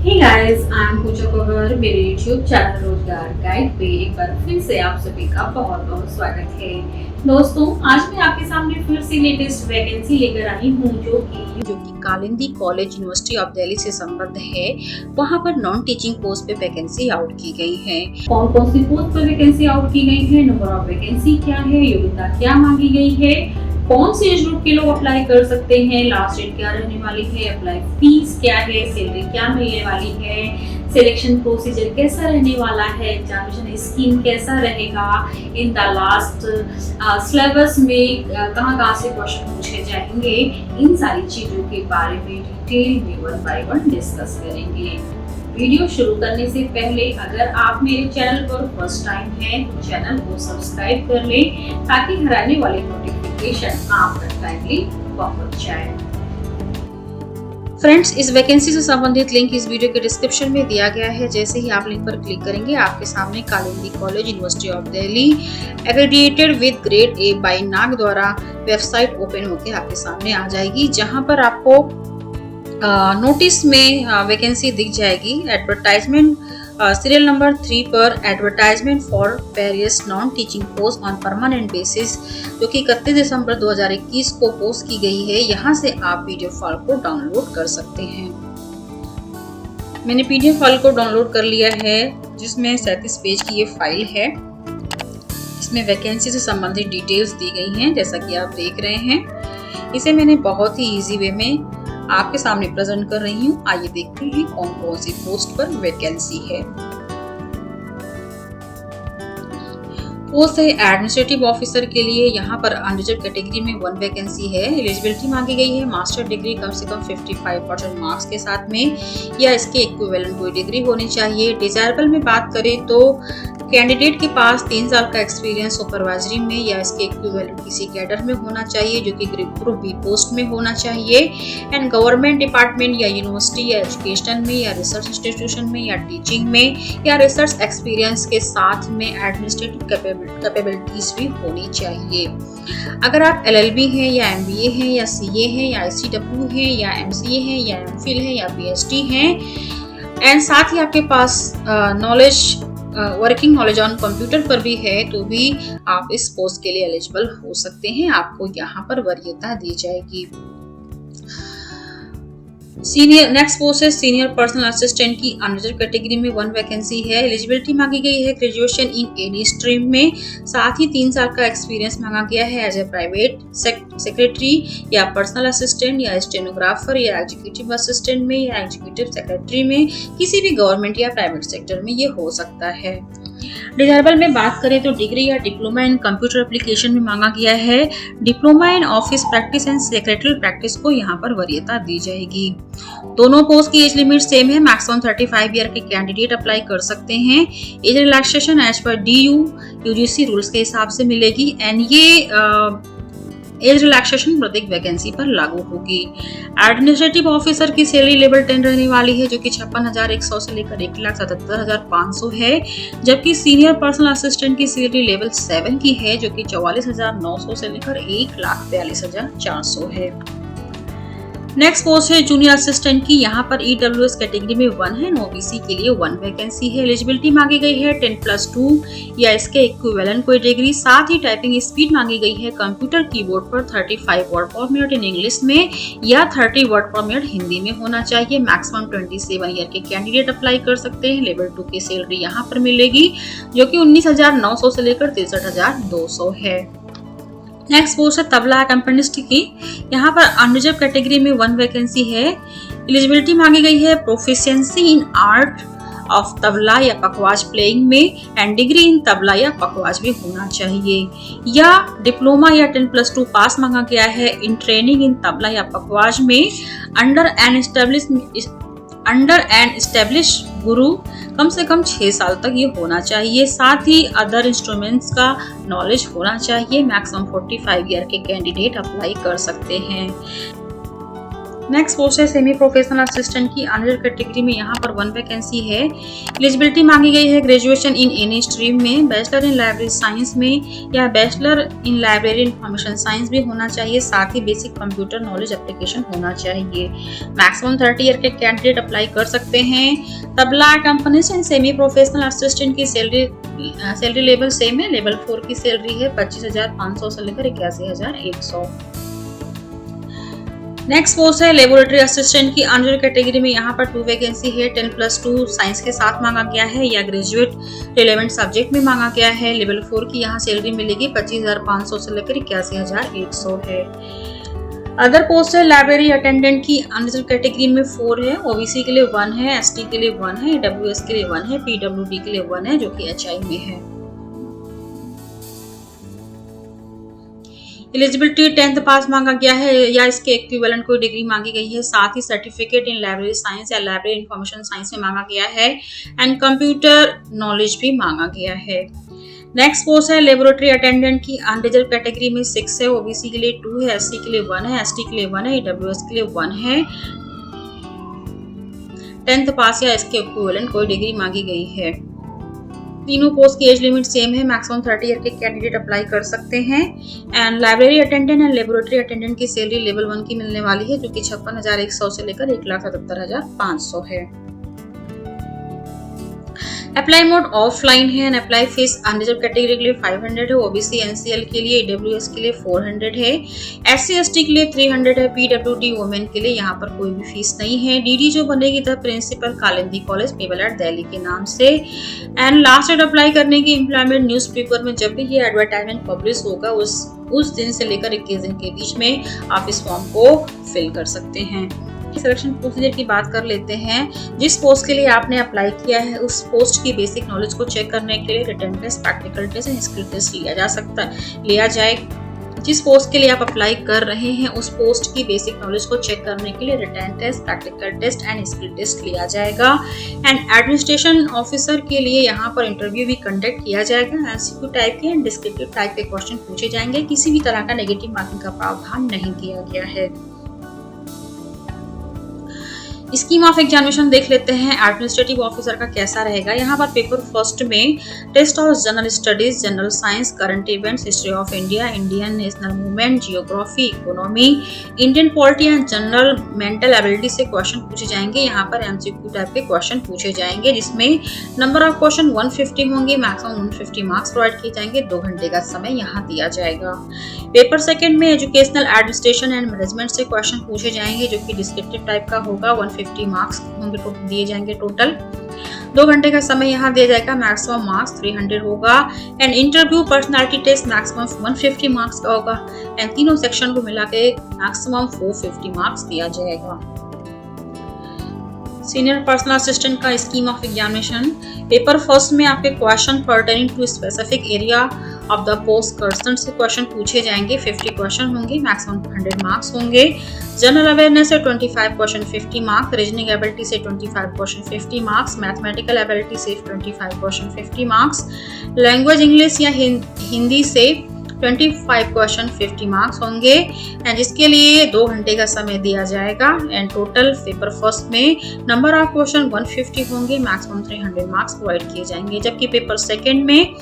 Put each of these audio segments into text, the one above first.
Hey guys, I am पूजा पवार। मेरे YouTube channel रोजगार guide पे एक बार फिर से आप सभी का बहुत बहुत स्वागत है। दोस्तों, आज मैं आपके सामने फिर से लेटेस्ट वैकेंसी लेकर आई हूँ जो कि Kalindi college university of Delhi से संबद्ध है। वहाँ पर नॉन टीचिंग पोस्ट पे वैकेंसी आउट की गई है। कौन कौन सी पोस्ट पर वैकेंसी आउट की गई है, नंबर ऑफ वैकेंसी क्या है, योग्यता क्या मांगी गई है, कौन से एज ग्रुप के लोग अप्लाई कर सकते हैं, लास्ट डेट क्या रहने वाली है, अप्लाई फीस क्या है, सैलरी क्या मिलने वाली है, सिलेक्शन प्रोसीजर कैसा रहने वाला है, एग्जामिनेशन स्कीम कैसा रहेगा, इन द लास्ट सिलेबस में कहाँ से क्वेश्चन पूछे जाएंगे, इन सारी चीजों के बारे में डिटेल में वन बाय वन डिस्कस करेंगे। वीडियो शुरू करने से पहले अगर आप मेरे चैनल पर फर्स्ट टाइम हैं तो चैनल को सब्सक्राइब कर लें ताकि घर आने वाले नोटिफिकेशन आप तक टाइमली पहुंच जाए। फ्रेंड्स, इस वैकेंसी से संबंधित लिंक इस वीडियो के डिस्क्रिप्शन में दिया गया है। जैसे ही आप लिंक पर क्लिक करेंगे आपके सामने Kalindi college university of Delhi accredited with grade A by NAAC द्वारा वेबसाइट ओपन होकर आपके सामने आ जाएगी, जहां पर आपको नोटिस में वैकेंसी दिख जाएगी। एडवर्टाइजमेंट सीरियल नंबर 3 पर advertisement for various non teaching post on permanent basis, जो कि 31 दिसंबर 2021 को पोस्ट की गई है। यहाँ से आप पीडीएफ फाइल को डाउनलोड कर सकते हैं। मैंने पीडीएफ फाइल को डाउनलोड कर लिया है, जिसमें 37 पेज की ये फाइल है। इसमें वैकेंसी से संबंधित डिटेल्स दी गई हैं, जैसा कि आप देख रहे हैं। इसे मैंने बहुत ही इजी वे में आपके सामने प्रेजेंट कर रही हूँ। आइए देखते हैं कौन कौन सी पोस्ट पर वैकेंसी है। पोस्ट है एडमिनिस्ट्रेटिव ऑफिसर के लिए। यहाँ पर अनरिजर्व कैटेगरी में 1 वैकेंसी है। एलिजिबिलिटी मांगी गई है मास्टर डिग्री कम से कम 55% मार्क्स के साथ में या इसके इक्विवेलेंट कोई डिग्री होनी चाहिए। डिजायरेबल में बात करें तो कैंडिडेट के पास 3 साल का एक्सपीरियंस सुपरवाइजरी में या इसके इक्विवेलेंट किसी कैडर में होना चाहिए, जो कि ग्रुप बी पोस्ट में होना चाहिए। एंड गवर्नमेंट डिपार्टमेंट या यूनिवर्सिटी या एजुकेशन में या रिसर्च इंस्टीट्यूशन में या टीचिंग में या रिसर्च एक्सपीरियंस के साथ में एडमिनिस्ट्रेटिव कैपेबिलिटीज भी होनी चाहिए। अगर आप LLB हैं या MBA हैं या CA हैं या ICW हैं या MCA हैं या MPhil हैं या PhD हैं एंड साथ ही आपके पास वर्किंग नॉलेज ऑन कंप्यूटर पर भी है, तो भी आप इस पोस्ट के लिए एलिजिबल हो सकते हैं। आपको यहाँ पर वरीयता दी जाएगी। नेक्स्ट पोस्ट है सीनियर पर्सनल असिस्टेंट की। अनरिजर्व कैटेगरी में 1 वैकेंसी है। एलिजिबिलिटी मांगी गई है ग्रेजुएशन इन एनी स्ट्रीम में, साथ ही 3 साल का एक्सपीरियंस मांगा गया है एज ए प्राइवेट सेक्रेटरी या पर्सनल असिस्टेंट या स्टेनोग्राफर या एग्जीक्यूटिव असिस्टेंट में या एग्जीक्यूटिव सेक्रेटरी में, किसी भी गवर्नमेंट या प्राइवेट सेक्टर में ये हो सकता है। डिजायरेबल में बात करें तो डिग्री या डिप्लोमा इन कंप्यूटर एप्लीकेशन में मांगा गया है। Diploma in office practice and secretarial practice को यहाँ पर वरीयता दी जाएगी। दोनों पोस्ट की एज लिमिट सेम है। मैक्सिमम 35 ईयर के कैंडिडेट अप्लाई कर सकते हैं। एज रिलैक्सेशन एज पर DU UGC रूल्स के हिसाब से मिलेगी एंड ये एज रिलैक्सेशन प्रत्येक वैकेंसी पर लागू होगी। एडमिनिस्ट्रेटिव ऑफिसर की सैलरी लेवल 10 रहने वाली है, जो कि 56,100 से लेकर 1,77,500 है, जबकि सीनियर पर्सनल असिस्टेंट की सैलरी लेवल 7 की है, जो कि 44,900 से लेकर 1,42,400 है। नेक्स्ट पोस्ट है जूनियर असिस्टेंट की। यहाँ पर EWS कैटेगरी में 1 है। OBC के लिए 1 वैकेंसी है। एलिजिबिलिटी मांगी गई है 10+2 या इसके इक्विवेलेंट कोई डिग्री, साथ ही टाइपिंग स्पीड मांगी गई है कंप्यूटर कीबोर्ड पर 35 वर्ड पर मिनट इन इंग्लिश में या 30 वर्ड पर मिनट हिंदी में होना चाहिए। मैक्सिमम 27 ईयर के कैंडिडेट अप्लाई कर सकते हैं। लेवल 2 की सैलरी यहाँ पर मिलेगी, जो कि 19,900 से लेकर 63,200 है। नेक्स्ट पोस्ट है तबला अकम्पनिस्ट की। यहाँ पर अनरिजर्व कैटेगरी में 1 वैकेंसी है। एलिजिबिलिटी मांगी गई है proficiency in art of tabla या पखवाज प्लेइंग में एंड डिग्री इन तबला या पखवाज भी होना चाहिए, या डिप्लोमा या 10+2 पास मांगा गया है इन ट्रेनिंग इन तबला या पखवाज में अंडर एन एस्टेब्लिश गुरु, कम से कम 6 साल तक ये होना चाहिए। साथ ही अदर इंस्ट्रूमेंट्स का नॉलेज होना चाहिए। मैक्सिमम 45 ईयर के कैंडिडेट अप्लाई कर सकते हैं। नेक्स्ट पोस्ट है सेमी प्रोफेशनल असिस्टेंट की अनदर कैटेगरी में। यहाँ पर 1 वैकेंसी है। एलिजिबिलिटी मांगी गई है ग्रेजुएशन इन एनी स्ट्रीम में, बैचलर इन लाइब्रेरी साइंस में या bachelor in library information science भी होना चाहिए। साथ ही बेसिक कंप्यूटर नॉलेज एप्लीकेशन होना चाहिए। मैक्सिमम 30 ईयर के कैंडिडेट अप्लाई कर सकते हैं। Tabla companies and semi professional assistant की सैलरी लेवल सेम है। लेवल 4 की सैलरी है 25,500 से लेकर 81,100। नेक्स्ट पोस्ट है लेबोरेटरी असिस्टेंट की अनदर कैटेगरी में। यहाँ पर 2 वैकेंसी है। 10+2 साइंस के साथ मांगा गया है या ग्रेजुएट रिलेवेंट सब्जेक्ट में मांगा गया है। लेवल 4 की यहाँ सैलरी मिलेगी 25,500 से लेकर 81,100 है। अदर पोस्ट है लाइब्रेरी अटेंडेंट की अनदर कैटेगरी में 4 है। ओबीसी के लिए 1 है, एसटी के लिए 1 है, ईडब्ल्यूएस के लिए 1 है, पीडब्ल्यूडी के लिए 1 है जो कि एचआई में है। एलिजिबिलिटी 10th पास मांगा गया है या इसके इक्विवेलेंट कोई डिग्री मांगी गई है। साथ ही सर्टिफिकेट इन लाइब्रेरी साइंस या लाइब्रेरी इंफॉर्मेशन साइंस में मांगा गया है एंड कंप्यूटर नॉलेज भी मांगा गया है। नेक्स्ट पोस्ट है लेबोरेटरी अटेंडेंट की अनरिजर्व कैटेगरी में 6 है। ओबीसी के लिए 2 है, एससी के लिए 1 है, एसटी के लिए 1 है, ईडब्ल्यूएस के लिए 1 है। 10th पास या इसके इक्विवेलेंट कोई डिग्री मांगी गई है। तीनों पोस्ट की एज लिमिट सेम है। मैक्सिमम 30 ईयर के कैंडिडेट अप्लाई कर सकते हैं। And library attendant and laboratory attendant की सैलरी लेवल 1 की मिलने वाली है जो कि 56,100 से लेकर 1,77,500 है। अप्लाई मोड ऑफलाइन है and apply fees unreserved category के लिए 500 है। ओबीसी एनसीएल के लिए, ईडब्ल्यूएस के लिए 400 है, एससी एसटी के लिए 300 है, पीडब्ल्यूडी वुमेन के लिए यहाँ पर कोई भी फीस नहीं है। डीडी जो बनेगी the principal Kalindi college payable Delhi के नाम से। एंड लास्ट डेट अप्लाई करने की एम्प्लॉयमेंट न्यूज़पेपर में जब भी ये एडवर्टाइजमेंट पब्लिश होगा उस दिन से लेकर 21 दिन के बीच में आप इस फॉर्म को फिल कर सकते हैं। सिलेक्शन प्रोसीजर की बात कर लेते हैं। जिस पोस्ट के लिए आपने अप्लाई किया है उस पोस्ट की बेसिक नॉलेज को चेक करने के लिए written test, practical test and skill test लिया जाए। जिस पोस्ट के लिए आप अप्लाई कर रहे हैं उस पोस्ट की बेसिक नॉलेज को चेक करने के लिए written test, practical test and skill test लिया जाएगा। एंड एडमिनिस्ट्रेशन ऑफिसर के लिए यहाँ पर इंटरव्यू भी कंडक्ट किया जाएगा। एमसीक्यू टाइप के एंड डिस्क्रिप्टिव टाइप के क्वेश्चन पूछे जाएंगे। किसी भी तरह का नेगेटिव मार्किंग का प्रावधान नहीं किया गया है। स्कीम ऑफ एग्जामिनेशन देख लेते हैं एडमिनिस्ट्रेटिव ऑफिसर का कैसा रहेगा। यहाँ पर पेपर फर्स्ट में test of general studies, general science, current events, history of India, Indian national movement, geography, economy, Indian polity and general mental ability से क्वेश्चन पूछे जाएंगे। यहाँ पर एमसीक्यू टाइप के क्वेश्चन पूछे जाएंगे जिसमें नंबर ऑफ क्वेश्चन 150 होंगे। मैक्सिमम 150 मार्क्स प्रोवाइड किए जाएंगे। 2 घंटे का समय यहाँ दिया जाएगा। पेपर सेकंड में एजुकेशनल एडमिनिस्ट्रेशन एंड मैनेजमेंट से क्वेश्चन पूछे जाएंगे जो कि डिस्क्रिप्टिव टाइप का होगा। 150 मार्क्स होंगे दिए जाएंगे टोटल। 2 घंटे का समय यहाँ दिया जाएगा। मैक्सिमम मार्क्स 300 होगा। And interview personality test maximum 150 marks का होगा। एंड तीनों सेक्शन को मिला के मैक्सिमम 450 मार्क्स दिया जाएगा। सीनियर पर्सनल असिस्टेंट का scheme of examination. Paper first में आपके question pertaining to specific area of the post concerned से क्वेश्चन पूछे जाएंगे। 50 क्वेश्चन होंगे। मैक्सिमम 100 मार्क्स होंगे। जनरल अवेयरनेस से 25 क्वेश्चन 50 मार्क्स, रीजनिंग एबिलिटी से 25 क्वेश्चन 50 मार्क्स, मैथमेटिकल एबिलिटी से 25 क्वेश्चन 50 मार्क्स, लैंग्वेज इंग्लिश या हिंदी से 25 क्वेश्चन 50 मार्क्स होंगे। एंड जिसके लिए 2 घंटे का समय दिया जाएगा। एंड टोटल पेपर फर्स्ट में नंबर ऑफ क्वेश्चन 150 होंगे। मैक्सिमम 300 मार्क्स प्रोवाइड किए जाएंगे। जबकि पेपर सेकंड में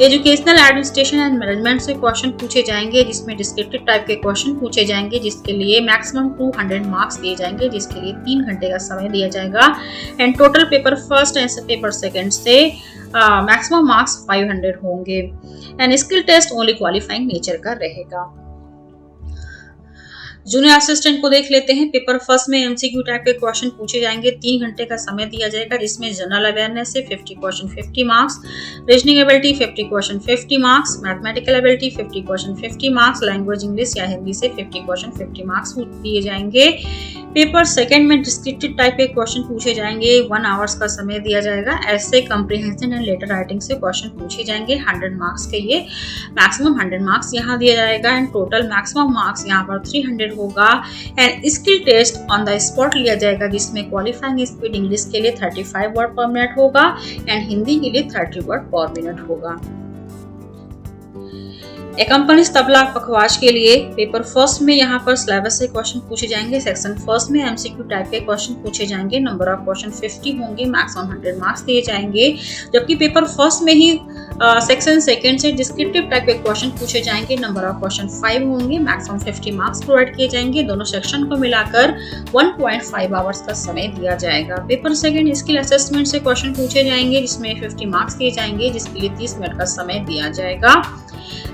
एजुकेशनल एडमिनिस्ट्रेशन एंड मैनेजमेंट से क्वेश्चन पूछे जाएंगे जिसमें डिस्क्रिप्टिव टाइप के क्वेश्चन पूछे जाएंगे जिसके लिए मैक्सिमम 200 मार्क्स दिए जाएंगे जिसके लिए 3 घंटे का समय दिया जाएगा। And total paper first and paper second से मैक्सिमम मार्क्स 500 होंगे। And skill test only qualifying nature का रहेगा। जूनियर असिस्टेंट को देख लेते हैं। पेपर फर्स्ट में एमसीक्यू टाइप के क्वेश्चन पूछे जाएंगे। 3 घंटे का समय दिया जाएगा जिसमें जनरल अवेयरनेस से 50 question 50 marks, reasoning ability 50 question 50 marks, mathematical ability 50 question 50 marks, language English या हिंदी से 50 क्वेश्चन 50 मार्क्स दिए जाएंगे। पेपर सेकंड में डिस्क्रिप्टिव टाइप के क्वेश्चन पूछे जाएंगे। 1 आवर्स का समय दिया जाएगा। ऐसे कॉम्प्रिहेंशन एंड लेटर राइटिंग से क्वेश्चन पूछे जाएंगे 100 मार्क्स के लिए। मैक्सिमम 100 मार्क्स यहाँ दिया जाएगा। एंड टोटल मैक्सिमम मार्क्स यहाँ पर 300 होगा। And skill test on the spot लिया जाएगा जिसमें क्वालिफाइंग स्पीड इंग्लिश के लिए 35 वर्ड पर मिनट होगा एंड हिंदी के लिए 30 वर्ड पर मिनट होगा। एकम्पनिस तबला पखवाज के लिए पेपर फर्स्ट में यहाँ पर सिलेबस से क्वेश्चन पूछे जाएंगे। सेक्शन फर्स्ट में एमसीक्यू टाइप के क्वेश्चन पूछे जाएंगे। नंबर ऑफ क्वेश्चन 50 होंगे, मैक्सिमम 100 मार्क्स दिए जाएंगे। जबकि पेपर फर्स्ट में ही सेक्शन सेकंड से डिस्क्रिप्टिव टाइप के क्वेश्चन पूछे जाएंगे। नंबर ऑफ क्वेश्चन 5 होंगे, मैक्सिमम 50 मार्क्स प्रोवाइड किए जाएंगे। दोनों सेक्शन को मिलाकर 1.5 आवर्स का समय दिया जाएगा। पेपर सेकंड स्किल असेसमेंट से क्वेश्चन पूछे जाएंगे, जिसमें 50 मार्क्स दिए जाएंगे, जिसके लिए 30 मिनट का समय दिया जाएगा।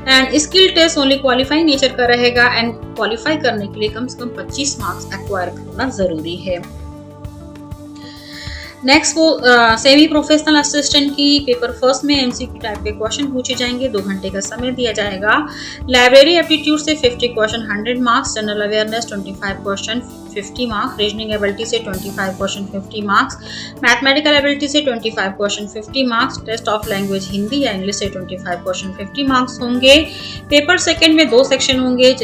And skill test only qualifying nature का रहेगा एंड क्वालिफाई करने के लिए कम से कम 25 मार्क्स एक्वायर करना जरूरी है। नेक्स्ट वो सेमी प्रोफेशनल असिस्टेंट की पेपर फर्स्ट में एमसीक्यू टाइप के क्वेश्चन पूछे जाएंगे। 2 घंटे का समय दिया जाएगा। लाइब्रेरी एप्टीट्यूड से 50 question 100 marks, general awareness 25 question 50 marks, reasoning ability से 25 क्वेश्चन 50 मार्क्स, मैथमेटिकल एबिलिटी से 25 question 50 marks, test of language Hindi या इंग्लिश से 25 क्वेश्चन 50 मार्क्स होंगे। पेपर सेकंड में 2 सेक्शन होंगे,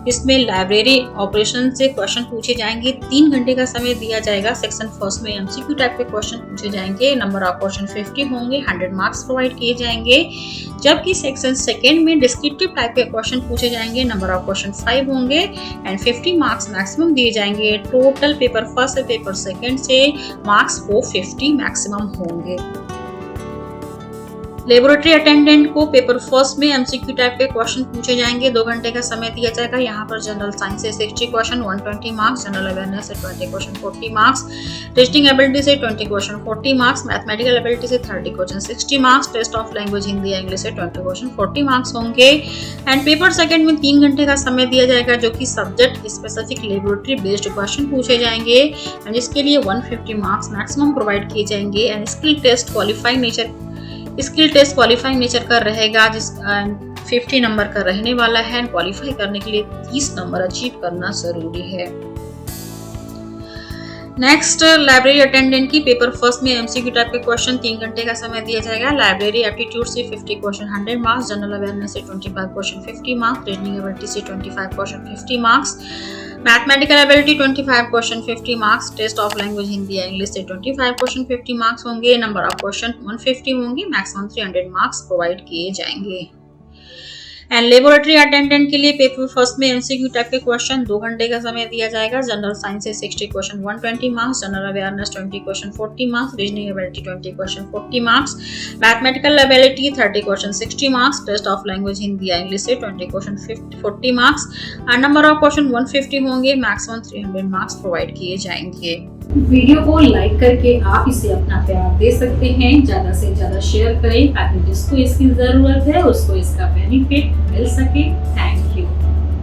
इसमें लाइब्रेरी ऑपरेशन से क्वेश्चन पूछे जाएंगे। 3 घंटे का समय दिया जाएगा। सेक्शन फर्स्ट में एमसीक्यू टाइप के क्वेश्चन पूछे जाएंगे। नंबर ऑफ क्वेश्चन 50 होंगे, 100 मार्क्स प्रोवाइड किए जाएंगे। जबकि सेक्शन सेकंड में डिस्क्रिप्टिव टाइप के क्वेश्चन पूछे जाएंगे। नंबर ऑफ क्वेश्चन 5 होंगे एंड 50 मार्क्स मैक्सिमम दिए जाएंगे। टोटल पेपर फर्स्ट से पेपर सेकंड से मार्क्स को 50 मैक्सिमम होंगे। लेबोरेटरी अटेंडेंट को पेपर फर्स्ट में एमसीक्यू टाइप के क्वेश्चन पूछे जाएंगे। 2 घंटे का समय दिया जाएगा। यहाँ पर जनरल साइंस से 60 क्वेश्चन 120 मार्क्स, जनरल अवेयरनेस से 20 क्वेश्चन 40 मार्क्स, रीजनिंग एबिलिटी से 20 क्वेश्चन 40 मार्क्स, मैथमेटिकल एबिलिटी से 30 question 60 marks, test of language Hindi या इंग्लिश से 20 क्वेश्चन 40 मार्क्स होंगे। एंड पेपर सेकंड में 3 घंटे का समय दिया जाएगा, जो कि subject specific laboratory based question पूछे जाएंगे एंड जिसके लिए 150 मार्क्स मैक्सिमम प्रोवाइड किए जाएंगे। And skill test qualifying nature का रहेगा, जिस 50 नंबर का रहने वाला है। क्वालिफाई करने के लिए 30 नंबर अचीव करना जरूरी है। नेक्स्ट लाइब्रेरी अटेंडेंट की पेपर फर्स्ट में एमसीक्यू टाइप के क्वेश्चन 3 घंटे का समय दिया जाएगा। लाइब्रेरी एप्टीट्यूड से 50 क्वेश्चन 100 मार्क्स, जनरल अवेयरनेस से 25 क्वेश्चन 50 मार्क्स, रीजनिंग एबिलिटी से 25 question 50 marks, mathematical ability 25 question 50 marks, test of language Hindi या इंग्लिश से 25 क्वेश्चन 50 मार्क्स होंगे। नंबर ऑफ क्वेश्चन 150 होंगे, मैक्सिमम 300 मार्क्स प्रोवाइड किए जाएंगे। एंड लेबोरेटरी अटेंडेंट के लिए पेपर फर्स्ट में एमसीक्यू टाइप के क्वेश्चन 2 घंटे का समय दिया जाएगा। जनरल साइंस से 60 question 120 marks, general awareness 20 question 40 marks, reasoning ability 20 question 40 marks, mathematical ability 30 question 60 marks, test of language Hindi या इंग्लिश से 20 question 40 marks and number of question 150 होंगे, मैक्सिमम 300 मार्क्स प्रोवाइड किए जाएंगे। वीडियो को लाइक करके आप इसे अपना प्यार दे सकते हैं। ज्यादा से ज्यादा शेयर करें ताकि जिसको इसकी जरूरत है उसको इसका बेनिफिट मिल सके। Thank you.